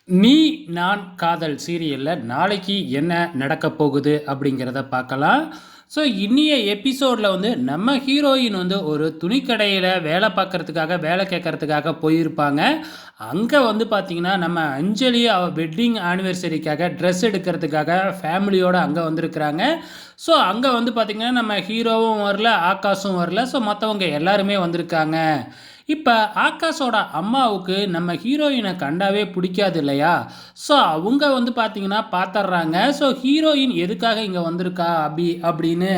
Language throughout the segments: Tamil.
நீ நான் காதல் சீரியலில் நாளைக்கு என்ன நடக்க போகுது அப்படிங்கிறத பார்க்கலாம். ஸோ இன்னிய எபிசோடில் வந்து நம்ம ஹீரோயின் வந்து ஒரு துணிக்கடையில் வேலை பார்க்குறதுக்காக வேலை கேட்கறதுக்காக போயிருப்பாங்க. அங்கே வந்து பார்த்திங்கன்னா நம்ம அஞ்சலி வெட்டிங் ஆனிவர்சரிக்காக ட்ரெஸ் எடுக்கிறதுக்காக ஃபேமிலியோடு அங்கே வந்திருக்கிறாங்க. ஸோ அங்கே வந்து பார்த்திங்கன்னா நம்ம ஹீரோவும் வரல, ஆகாஷும் வரல. ஸோ மற்றவங்க எல்லாருமே வந்திருக்காங்க. இப்போ ஆகாஷோட அம்மாவுக்கு நம்ம ஹீரோயினை கண்டாவே பிடிக்காது இல்லையா? ஸோ அவங்க வந்து பார்த்தீங்கன்னா பார்த்துட்றாங்க. ஸோ ஹீரோயின் எதுக்காக இங்கே வந்திருக்கா அப்படின்னு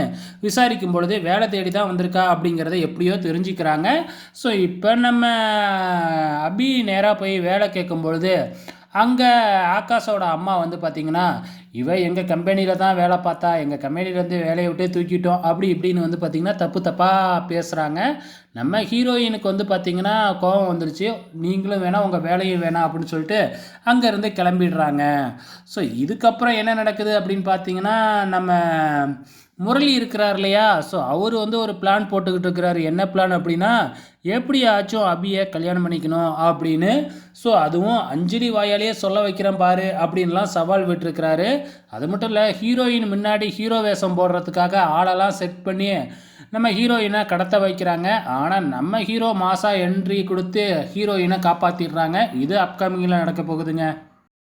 விசாரிக்கும் பொழுது வேலை தேடி தான் வந்திருக்கா அப்படிங்கிறத எப்படியோ தெரிஞ்சுக்கிறாங்க. ஸோ இப்போ நம்ம அபி நேராக போய் வேலை கேட்கும் பொழுது அங்கே ஆகாஷோட அம்மா வந்து பார்த்திங்கன்னா, இவ எங்கள் கம்பெனியில் தான் வேலை பார்த்தா, எங்கள் கம்பெனிலேருந்து வேலையை விட்டே தூக்கிட்டோம் அப்படி இப்படின்னு வந்து பார்த்திங்கன்னா தப்பு தப்பாக பேசுகிறாங்க. நம்ம ஹீரோயினுக்கு வந்து பார்த்திங்கன்னா கோபம் வந்துருச்சு. நீங்களும் வேணாம், உங்கள் வேலையும் வேணாம் அப்படின்னு சொல்லிட்டு அங்கேருந்து கிளம்பிடுறாங்க. ஸோ இதுக்கப்புறம் என்ன நடக்குது அப்படின்னு பார்த்தீங்கன்னா, நம்ம முரளி இருக்கிறார் இல்லையா? ஸோ அவர் வந்து ஒரு பிளான் போட்டுக்கிட்டு இருக்கிறாரு. என்ன பிளான் அப்படின்னா, எப்படியாச்சும் அபியை கல்யாணம் பண்ணிக்கணும் அப்படின்னு. ஸோ அதுவும் அஞ்சலி வாயாலேயே சொல்ல வைக்கிறேன் பாரு அப்படின்லாம் சவால் விட்டுருக்கிறாரு. அது மட்டும் இல்லை, ஹீரோயின் முன்னாடி ஹீரோ வேஷம் போடுறதுக்காக ஆளெல்லாம் செட் பண்ணி நம்ம ஹீரோயினை கடத்த வைக்கிறாங்க. ஆனால் நம்ம ஹீரோ மாசா என்ட்ரி கொடுத்து ஹீரோயினை காப்பாற்றிடுறாங்க. இது அப்கமிங்கில் நடக்க போகுதுங்க.